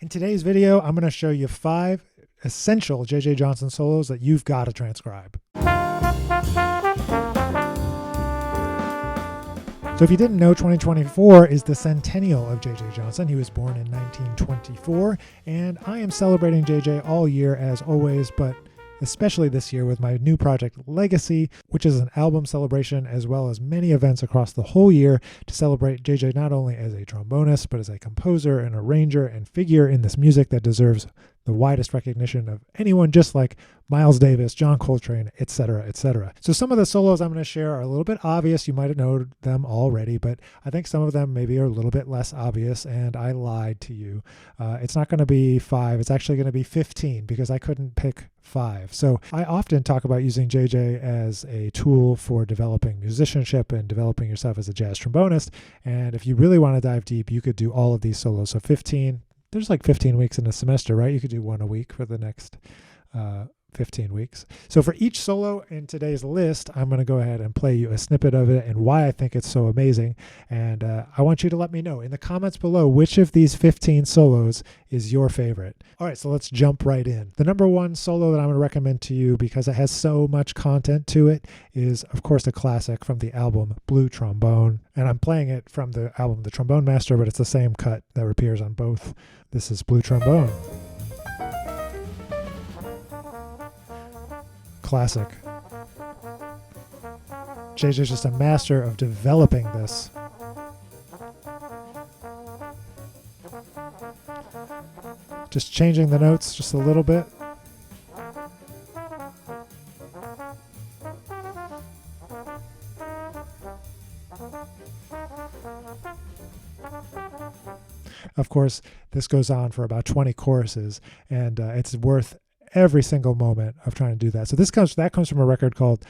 In today's video, I'm going to show you 5 essential JJ Johnson solos that you've got to transcribe. So if you didn't know, 2024 is the centennial of JJ Johnson. He was born in 1924, and I am celebrating JJ all year as always, but especially this year with my new project Legacy, which is an album celebration as well as many events across the whole year to celebrate JJ not only as a trombonist, but as a composer and arranger and figure in this music that deserves the widest recognition of anyone, just like Miles Davis, John Coltrane, etc., etc. So some of the solos I'm going to share are a little bit obvious. You might have known them already, but I think some of them maybe are a little bit less obvious, and I lied to you. It's not going to be 5. It's actually going to be 15 because I couldn't pick 5. So I often talk about using JJ as a tool for developing musicianship and developing yourself as a jazz trombonist. And if you really want to dive deep, you could do all of these solos. So 15. There's like 15 weeks in a semester, right? You could do one a week for the next 15 weeks. So for each solo in today's list, I'm going to go ahead and play you a snippet of it and why I think it's so amazing. And I want you to let me know in the comments below which of these 15 solos is your favorite. All right, so let's jump right in. The number one solo that I'm going to recommend to you because it has so much content to it is, of course, a classic from the album Blue Trombone. And I'm playing it from the album The Trombone Master, but it's the same cut that appears on both. This is Blue Trombone. Classic. JJ's just a master of developing this. Just changing the notes just a little bit. Of course, this goes on for about 20 choruses, and it's worth every single moment of trying to do that. So that comes from a record called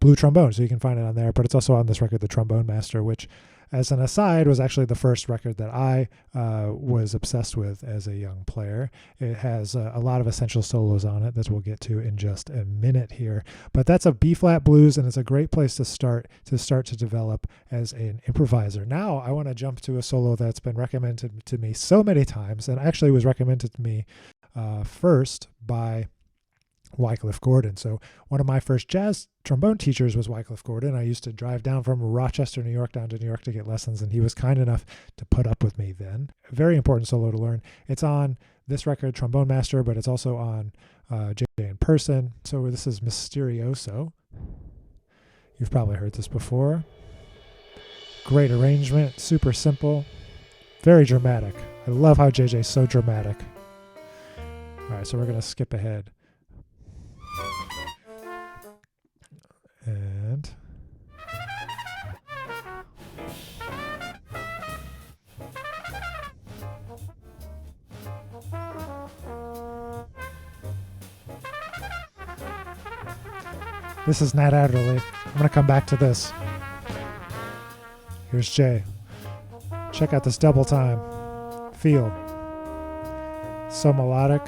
Blue Trombone, so you can find it on there, but it's also on this record, The Trombone Master, which, as an aside, was actually the first record that I was obsessed with as a young player. It has a lot of essential solos on it that we'll get to in just a minute here. But that's a B-flat blues, and it's a great place to start to develop as an improviser. Now I want to jump to a solo that's been recommended to me so many times, and actually was recommended to me first by Wycliffe Gordon. So one of my first jazz trombone teachers was Wycliffe Gordon. I used to drive down from Rochester, New York, down to New York to get lessons, and he was kind enough to put up with me then. A very important solo to learn. It's on this record, Trombone Master, but it's also on JJ in Person. So this is Mysterioso. You've probably heard this before. Great arrangement, super simple, very dramatic. I love how JJ is so dramatic. All right, so we're going to skip ahead. And this is Nat Adderley. I'm going to come back to this. Here's Jay. Check out this double time. Feel. So melodic.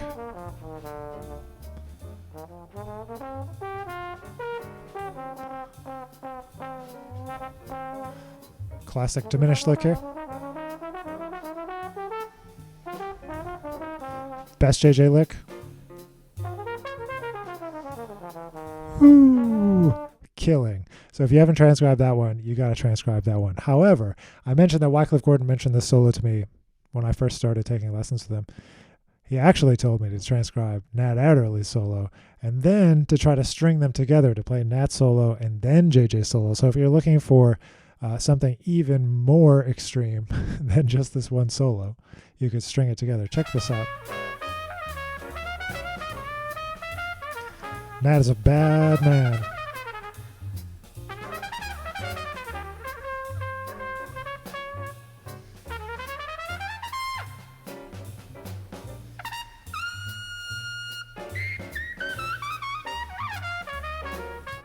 Classic diminished lick here. Best JJ lick. Woo! Killing. So if you haven't transcribed that one, you got to transcribe that one. However, I mentioned that Wycliffe Gordon mentioned this solo to me when I first started taking lessons with him. He actually told me to transcribe Nat Adderley's solo and then to try to string them together to play Nat solo and then JJ solo. So if you're looking for something even more extreme than just this one solo, you could string it together. Check this out. Nat is a bad man.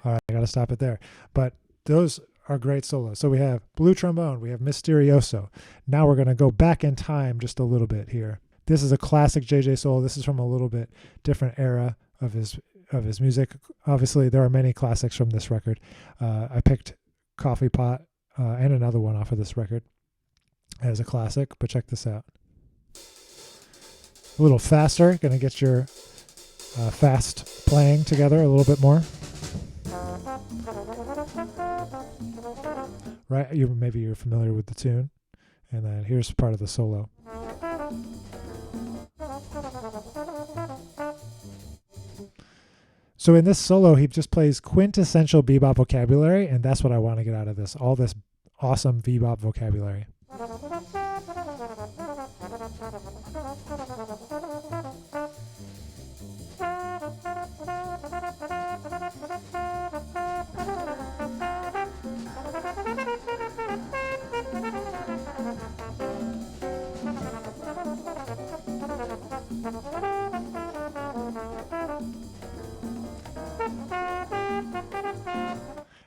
All right, I got to stop it there. But those are great solos. So we have Blue Trombone, we have Mysterioso. Now we're going to go back in time just a little bit here. This is a classic JJ solo. This is from a little bit different era of his music. Obviously, there are many classics from this record. I picked Coffee Pot and another one off of this record as a classic, but check this out. A little faster, going to get your fast playing together a little bit more. Right, maybe you're familiar with the tune. And then here's part of the solo. So in this solo, he just plays quintessential bebop vocabulary, and that's what I want to get out of this. All this awesome bebop vocabulary.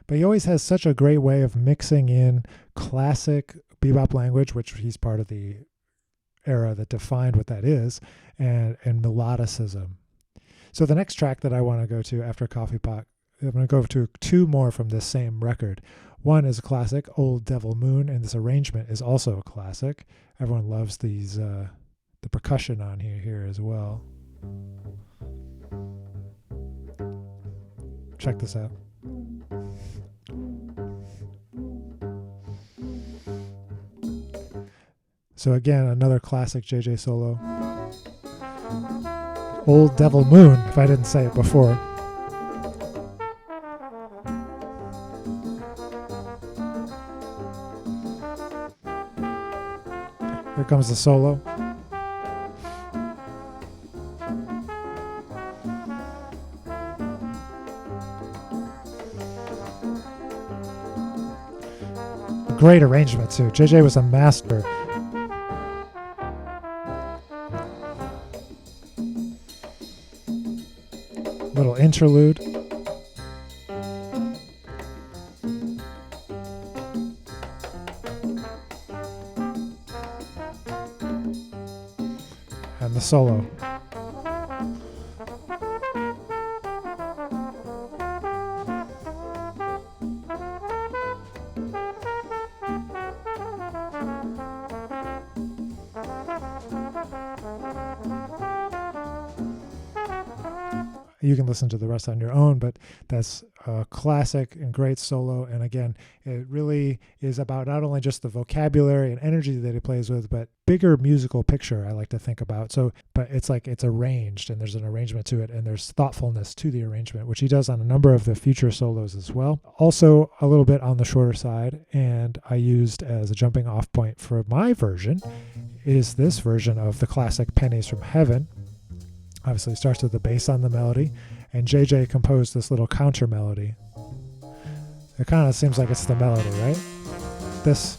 But he always has such a great way of mixing in classic bebop language, which he's part of the era that defined what that is, and melodicism. So the next track that I want to go to after Coffee Pot, I'm going to go to two more from this same record. One is a classic, Old Devil Moon, and this arrangement is also a classic. Everyone loves these, the percussion on here as well. Check this out. So again, another classic JJ solo. Old Devil Moon, if I didn't say it before. Here comes the solo. Great arrangement too. JJ was a master. Little interlude. And the solo. You can listen to the rest on your own, but that's a classic and great solo. And again, it really is about not only just the vocabulary and energy that he plays with, but bigger musical picture I like to think about. So, but it's like it's arranged and there's an arrangement to it and there's thoughtfulness to the arrangement, which he does on a number of the future solos as well. Also a little bit on the shorter side, and I used as a jumping off point for my version is this version of the classic Pennies from Heaven. Obviously, it starts with the bass on the melody, and JJ composed this little counter melody. It kind of seems like it's the melody, right? This.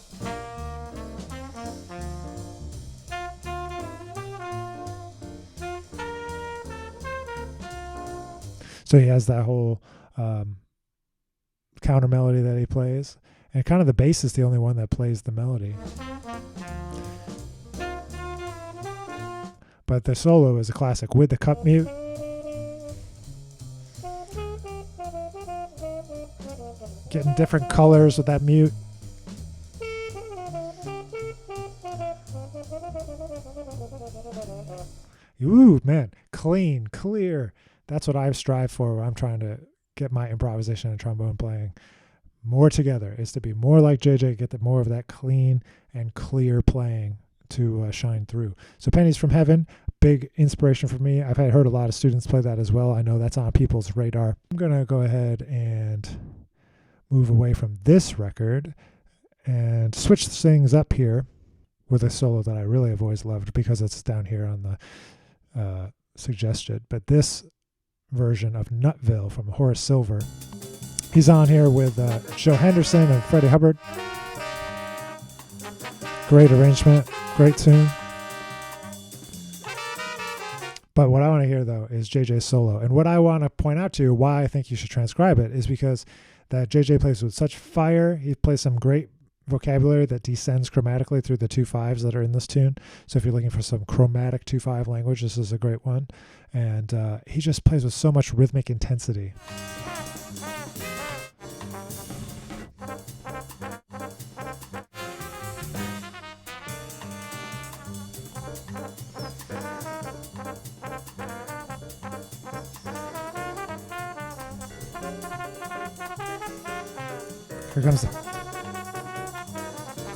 So he has that whole counter melody that he plays, and kind of the bass is the only one that plays the melody. But the solo is a classic with the cup mute. Getting different colors with that mute. Ooh, man. Clean, clear. That's what I strive for when I'm trying to get my improvisation and trombone playing more together, is to be more like JJ, get more of that clean and clear playing to shine through. So Pennies from Heaven, big inspiration for me. I've heard a lot of students play that as well. I know that's on people's radar. I'm going to go ahead and move away from this record and switch things up here with a solo that I really have always loved because it's down here on the suggested. But this version of Nutville from Horace Silver, he's on here with Joe Henderson and Freddie Hubbard. Great arrangement, great tune. But what I want to hear, though, is JJ's solo. And what I want to point out to you, why I think you should transcribe it, is because that JJ plays with such fire. He plays some great vocabulary that descends chromatically through the 2/5s that are in this tune. So if you're looking for some chromatic 2/5 language, this is a great one. And he just plays with so much rhythmic intensity. Here comes the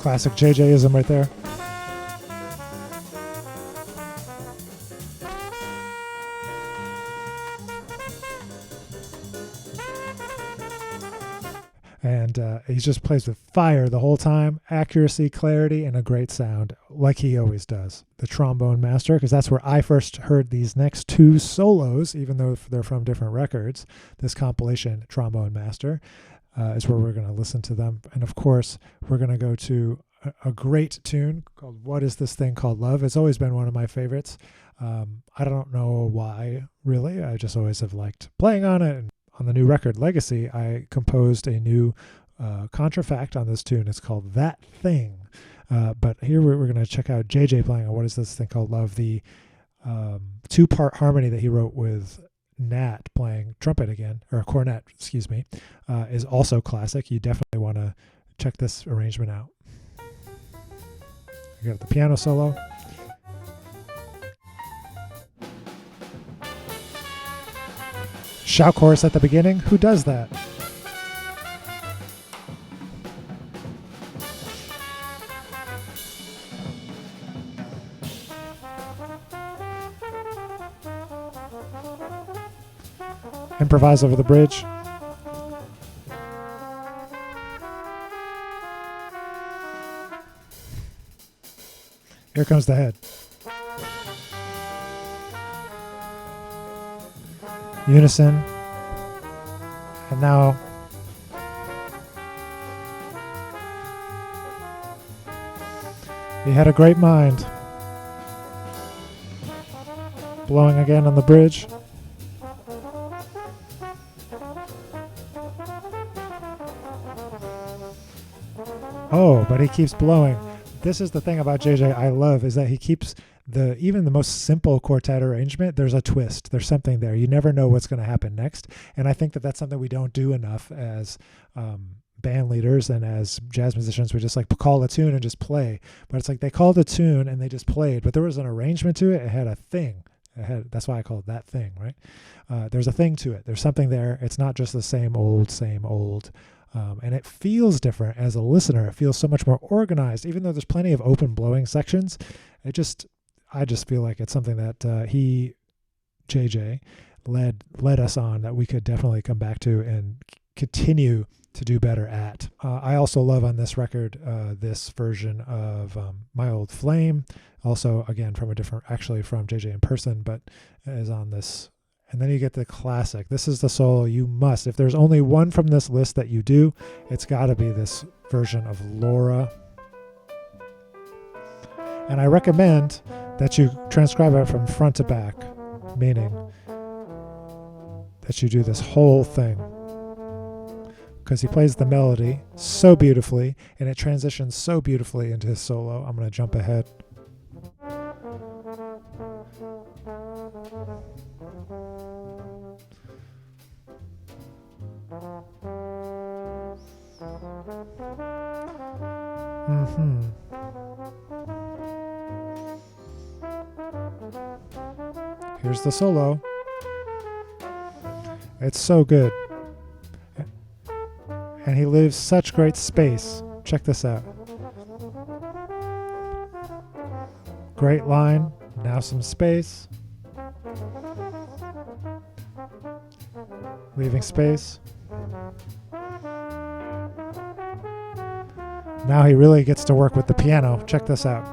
classic JJ-ism right there. And he just plays with fire the whole time. Accuracy, clarity, and a great sound, like he always does. The Trombone Master, because that's where I first heard these next two solos, even though they're from different records. This compilation, Trombone Master, is where we're going to listen to them. And of course, we're going to go to a great tune called What Is This Thing Called Love? It's always been one of my favorites. I don't know why, really. I just always have liked playing on it. And on the new record, Legacy, I composed a new contrafact on this tune. It's called That Thing. But here we're going to check out JJ playing on What Is This Thing Called Love, the two-part harmony that he wrote with Nat playing trumpet again, or cornet, excuse me, is also classic. You definitely want to check this arrangement out. You got the piano solo. Shout chorus at the beginning. Who does that? Improvise over the bridge. Here comes the head. Unison. And now he had a great mind. Blowing again on the bridge. Oh, but he keeps blowing. This is the thing about JJ I love, is that he keeps even the most simple quartet arrangement, there's a twist. There's something there. You never know what's going to happen next. And I think that that's something we don't do enough as band leaders and as jazz musicians. We just like call a tune and just play. But it's like they called a tune and they just played, but there was an arrangement to it. It had a thing. That's why I call it That Thing, right? There's a thing to it. There's something there. It's not just the same old. And it feels different as a listener. It feels so much more organized, even though there's plenty of open blowing sections. I just feel like it's something that JJ, led us on, that we could definitely come back to and continue to do better at. I also love on this record this version of My Old Flame, also again from JJ in person, but is on this. And then you get the classic. This is the solo you must. If there's only one from this list that you do, it's got to be this version of Laura. And I recommend that you transcribe it from front to back, meaning that you do this whole thing. Because he plays the melody so beautifully, and it transitions so beautifully into his solo. I'm going to jump ahead. Here's the solo. It's so good. And he leaves such great space. Check this out. Great line. Now some space. Leaving space. Now he really gets to work with the piano. Check this out.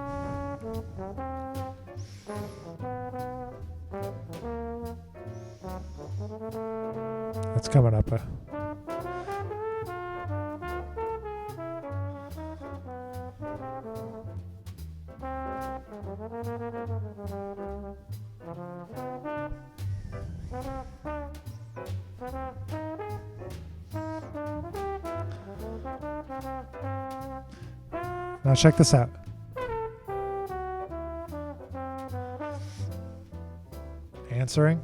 It's coming up. Now check this out. Answering.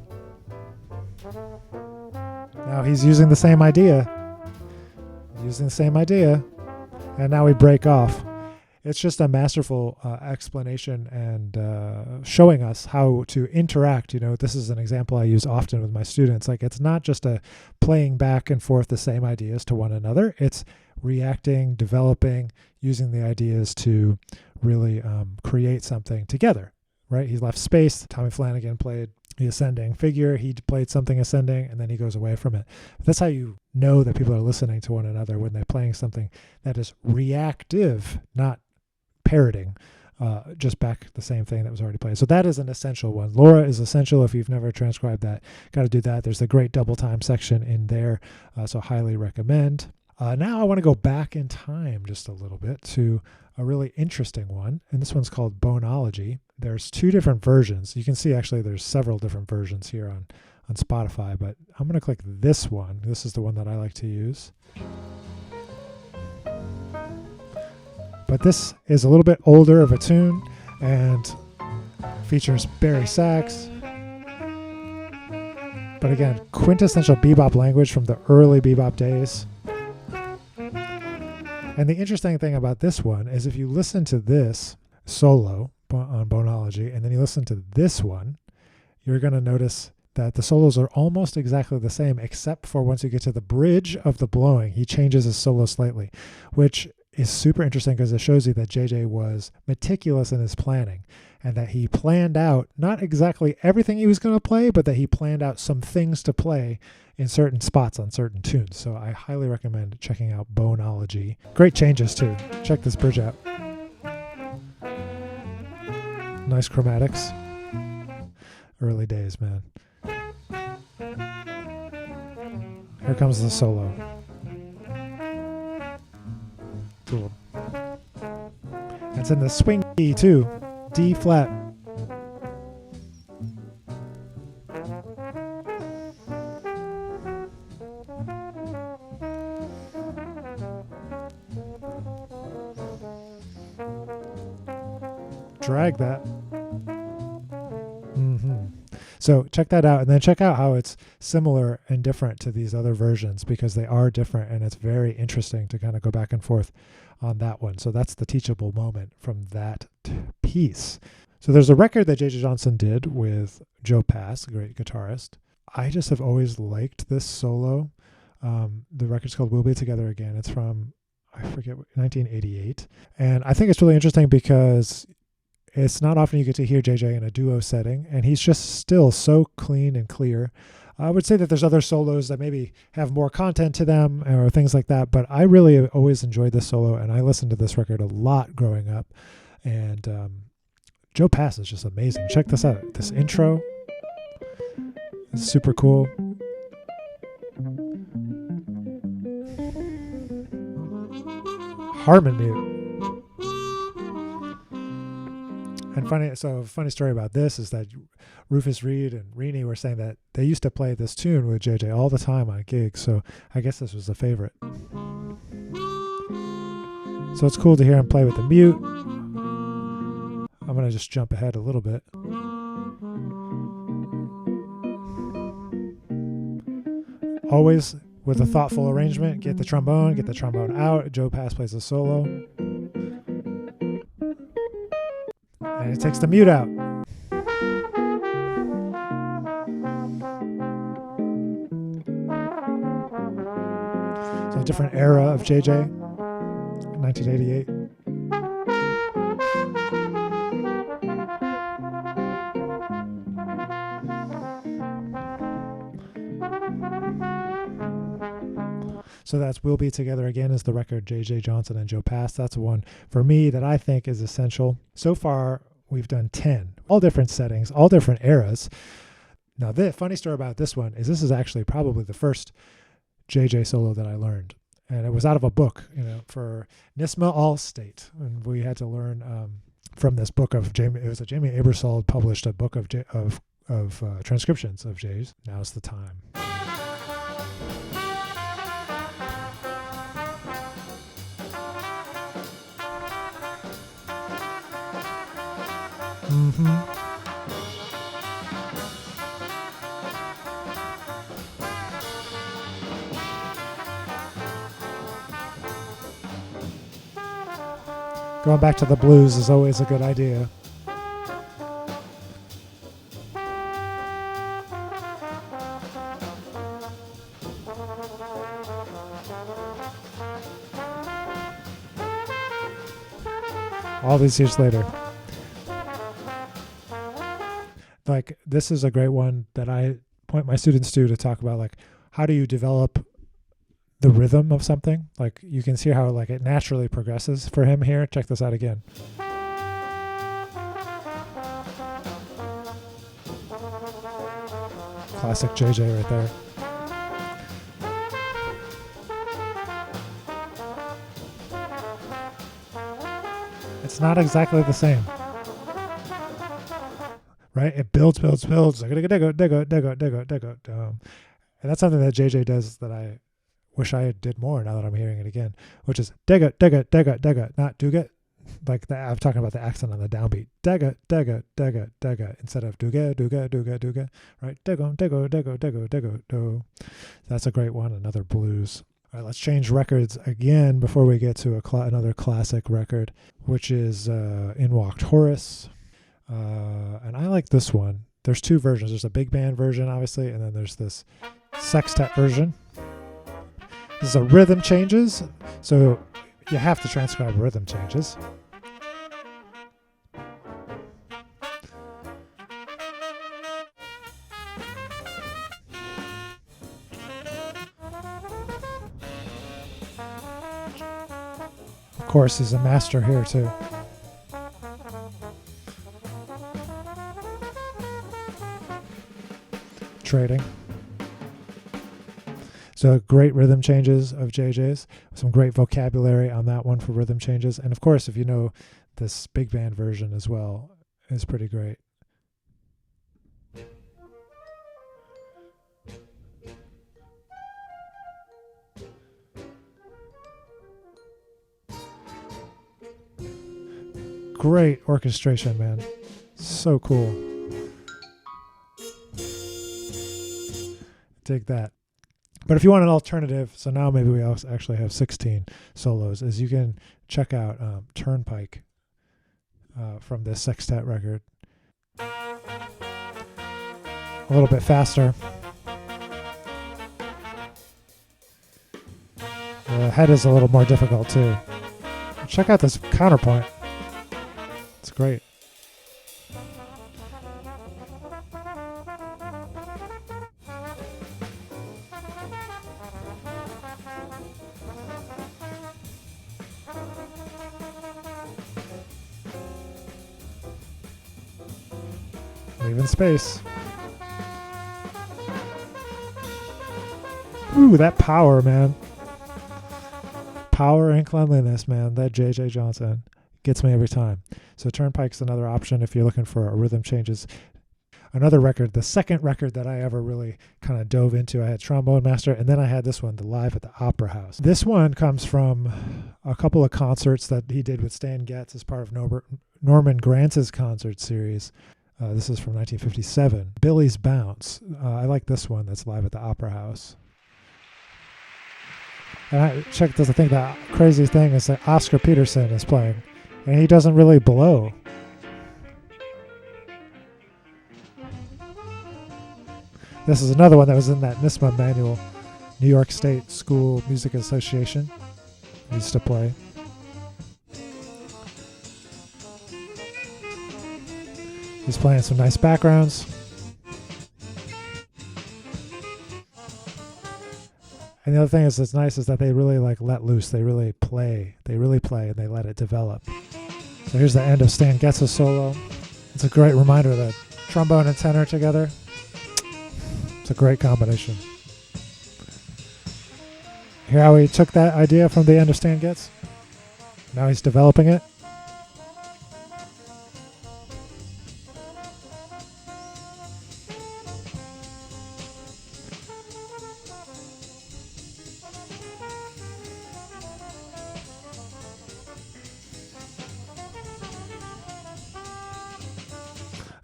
Now he's using the same idea. And now we break off. it's just a masterful explanation and showing us how to interact. This is an example I use often with my students. Like, it's not just a playing back and forth the same ideas to one another. It's reacting, developing, using the ideas to really create something together, right? He left space. Tommy Flanagan played the ascending figure. He played something ascending, and then he goes away from it. But that's how you know that people are listening to one another, when they're playing something that is reactive, not parroting, just back the same thing that was already played. So that is an essential one. Laura is essential. If you've never transcribed that, got to do that. There's a great double time section in there, so highly recommend. Now I want to go back in time just a little bit to a really interesting one, and this one's called Boneology. There's 2 different versions. You can see actually there's several different versions here on Spotify, but I'm going to click this one. This is the one that I like to use. But this is a little bit older of a tune and features bari sax. But again, quintessential bebop language from the early bebop days. And the interesting thing about this one is if you listen to this solo on Boneology and then you listen to this one, you're going to notice that the solos are almost exactly the same, except for once you get to the bridge of the blowing, he changes his solo slightly, which is super interesting because it shows you that JJ was meticulous in his planning and that he planned out not exactly everything he was going to play, but that he planned out some things to play in certain spots on certain tunes. So I highly recommend checking out Boneology. Great changes too. Check this bridge out. Nice chromatics. Early days, man. Here comes the solo. Cool. It's in the swing key too. D flat. Drag that. So check that out, and then check out how it's similar and different to these other versions, because they are different, and it's very interesting to kind of go back and forth on that one. So that's the teachable moment from that piece. So there's a record that JJ Johnson did with Joe Pass, a great guitarist. I just have always liked this solo. The record's called We'll Be Together Again. It's from, I forget, 1988. And I think it's really interesting because it's not often you get to hear JJ in a duo setting, and he's just still so clean and clear. I would say that there's other solos that maybe have more content to them or things like that, but I really always enjoyed this solo, and I listened to this record a lot growing up. And Joe Pass is just amazing. Check this out. This intro is super cool. Harmon mute. And funny story about this is that Rufus Reed and Rini were saying that they used to play this tune with JJ all the time on gigs, so I guess this was a favorite. So it's cool to hear him play with the mute. I'm going to just jump ahead a little bit. Always with a thoughtful arrangement, get the trombone out. Joe Pass plays a solo. And it takes the mute out. So a different era of JJ, 1988. So that's We'll Be Together Again is the record, JJ Johnson and Joe Pass. That's one for me that I think is essential. So far, we've done 10, all different settings, all different eras. Now, the funny story about this one is this is actually probably the first JJ solo that I learned. And it was out of a book, for Nisma Allstate. And we had to learn from this book of Jamie. It was a Jamie Aebersold published a book of transcriptions of J's. Now's the time. Going back to the blues is always a good idea. All these years later. Like, this is a great one that I point my students to talk about, like, how do you develop the rhythm of something? Like, you can see how, like, it naturally progresses for him here. Check this out again. Classic JJ right there. It's not exactly the same. Right? It builds. And that's something that JJ does that I wish I did more now that I'm hearing it again, which is not duga. Like I'm talking about the accent on the downbeat. Daga instead of duga. Right? Dago. That's a great one. Another blues. All right, let's change records again before we get to another classic record, which is In Walked Horace. And I like this one. There's two versions. There's a big band version, obviously, and then there's this sextet version. This is a rhythm changes, so you have to transcribe rhythm changes. Of course, he's a master here too. Trading. So great rhythm changes of JJ's. Some great vocabulary on that one for rhythm changes. And of course, if you know this big band version as well, is pretty great. Great orchestration, man. So cool. Dig that. But if you want an alternative, so now maybe we also actually have 16 solos, is you can check out Turnpike from this sextet record. A little bit faster. The head is a little more difficult too. Check out this counterpoint. It's great. Leaving space. Ooh, that power, man. Power and cleanliness, man. That JJ Johnson gets me every time. So Turnpike's another option if you're looking for a rhythm changes. Another record, the second record that I ever really kind of dove into, I had Trombone Master, and then I had this one, the Live at the Opera House. This one comes from a couple of concerts that he did with Stan Getz as part of Norman Grantz's concert series. This is from 1957. Billie's Bounce. I like this one that's Live at the Opera House. And I checked this. I think the crazy thing is that Oscar Peterson is playing, and he doesn't really blow. This is another one that was in that NISMA manual, New York State School Music Association. I used to play. He's playing some nice backgrounds. And the other thing that's nice is that they really like let loose. They really play. And they let it develop. So here's the end of Stan Getz's solo. It's a great reminder that trombone and tenor together. It's a great combination. Hear how he took that idea from the end of Stan Getz? Now he's developing it.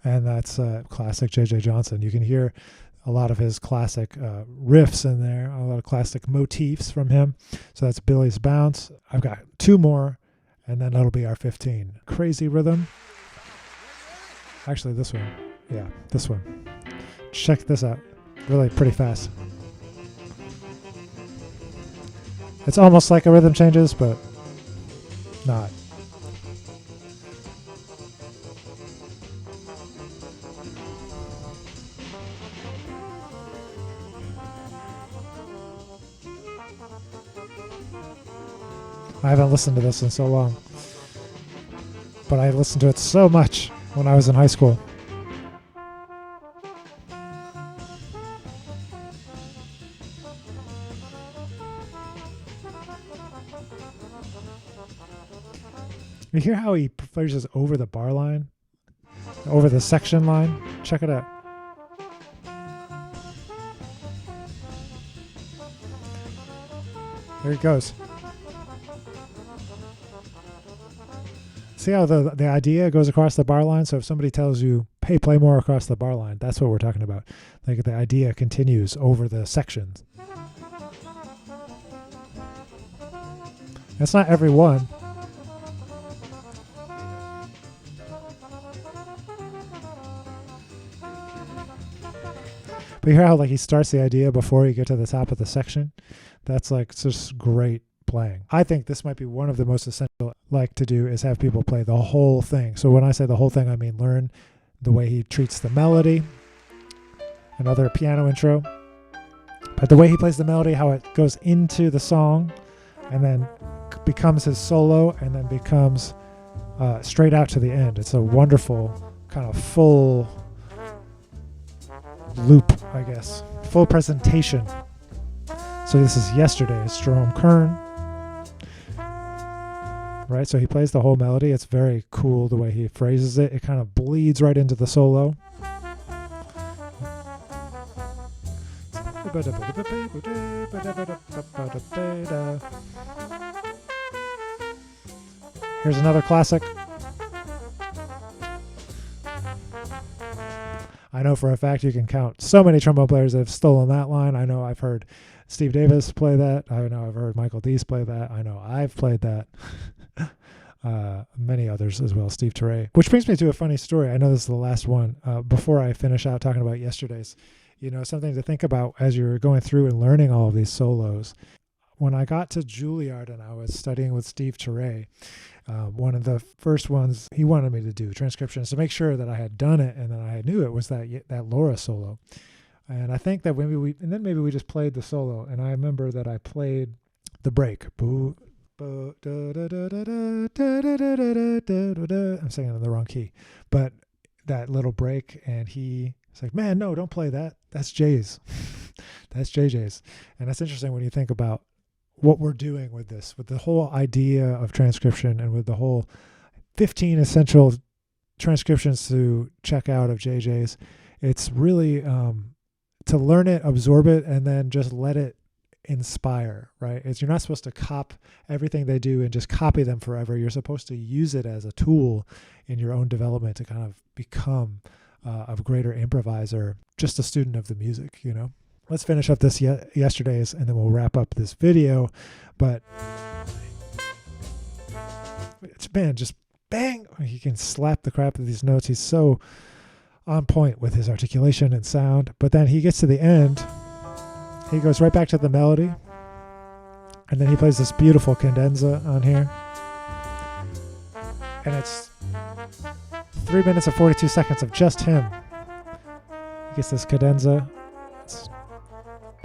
And that's classic JJ Johnson. You can hear a lot of his classic riffs in there, a lot of classic motifs from him. So that's Billie's Bounce. I've got two more, and then that'll be our 15. Crazy rhythm. Actually, this one. Yeah, this one. Check this out. Really pretty fast. It's almost like a rhythm changes, but not. I haven't listened to this in so long, but I listened to it so much when I was in high school. You hear how he plays over the bar line, over the section line? Check it out. Here it goes. See how the idea goes across the bar line? So if somebody tells you, hey, play more across the bar line, that's what we're talking about. Like the idea continues over the sections. That's not every one. But you hear how like he starts the idea before you get to the top of the section? That's like just great playing. I think this might be one of the most essential like to do is have people play the whole thing. So when I say the whole thing, I mean learn the way he treats the melody, another piano intro, but the way he plays the melody, how it goes into the song and then becomes his solo and then becomes straight out to the end. It's a wonderful kind of full loop, I guess, full presentation. So this is Yesterday. It's Jerome Kern. Right, so he plays the whole melody. It's very cool the way he phrases it. It kind of bleeds right into the solo. Here's another classic. I know for a fact you can count so many trombone players that have stolen that line. I know I've heard Steve Davis play that. I know I've heard Michael Deese play that. I know I've played that. Many others as well, Steve Teray. Which brings me to a funny story. I know this is the last one. Before I finish out talking about Yesterday's, you know, something to think about as you're going through and learning all of these solos. When I got to Juilliard and I was studying with Steve Teray, one of the first ones he wanted me to do, transcriptions, to make sure that I had done it and that I knew it, was that Laura solo. And I think that maybe we just played the solo. And I remember that I played the break. I'm singing in the wrong key, but that little break, and he's like, man, no, don't play that. That's Jay's. That's JJ's. And that's interesting when you think about what we're doing with this, with the whole idea of transcription and with the whole 15 essential transcriptions to check out of JJ's. It's really to learn it, absorb it, and then just let it inspire, right? You're not supposed to cop everything they do and just copy them forever. You're supposed to use it as a tool in your own development to kind of become a greater improviser, just a student of the music, you know? Let's finish up this Yesterday's and then we'll wrap up this video. But it's, man, just bang! He can slap the crap out of these notes. He's so on point with his articulation and sound. But then he gets to the end, he goes right back to the melody, and then he plays this beautiful cadenza on here. And it's 3 minutes and 42 seconds of just him. He gets this cadenza. It's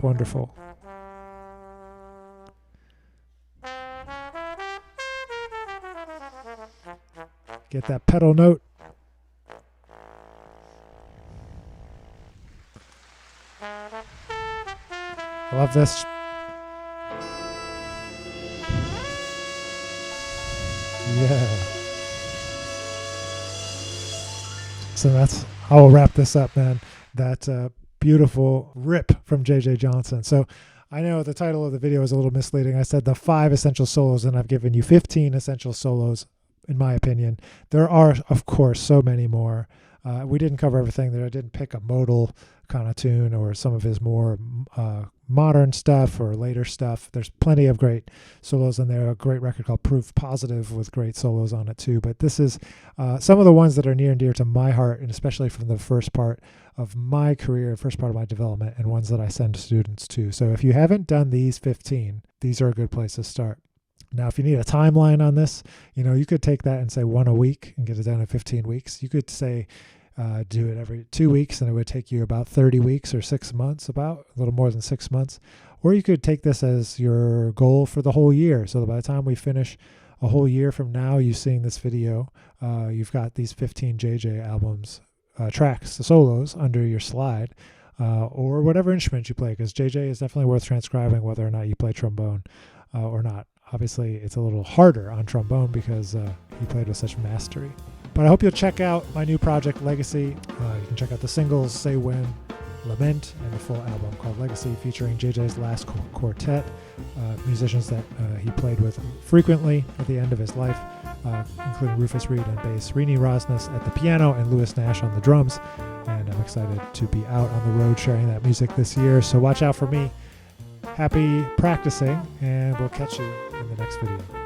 wonderful. Get that pedal note. I love this. Yeah. So I will wrap this up, man. That beautiful rip from JJ Johnson. So I know the title of the video is a little misleading. I said the 5 essential solos, and I've given you 15 essential solos, in my opinion. There are, of course, so many more. We didn't cover everything there. I didn't pick a modal kind of tune or some of his more modern stuff or later stuff. There's plenty of great solos in there. A great record called Proof Positive with great solos on it too. But this is some of the ones that are near and dear to my heart, and especially from the first part of my career, first part of my development, and ones that I send students to. So if you haven't done these 15, these are a good place to start. Now, if you need a timeline on this, you could take that and say 1 a week and get it done in 15 weeks. You could say do it every 2 weeks, and it would take you about 30 weeks or 6 months, about a little more than 6 months. Or you could take this as your goal for the whole year. So that by the time we finish a whole year from now, you seeing this video, you've got these 15 JJ albums, tracks, the solos under your slide, or whatever instrument you play, because JJ is definitely worth transcribing whether or not you play trombone or not. Obviously, it's a little harder on trombone because he played with such mastery. But I hope you'll check out my new project, Legacy. You can check out the singles, Say When, Lament, and the full album called Legacy, featuring JJ's last quartet, musicians that he played with frequently at the end of his life, including Rufus Reed on bass, Rini Rosnes at the piano, and Louis Nash on the drums. And I'm excited to be out on the road sharing that music this year, so watch out for me. Happy practicing, and we'll catch you in the next video.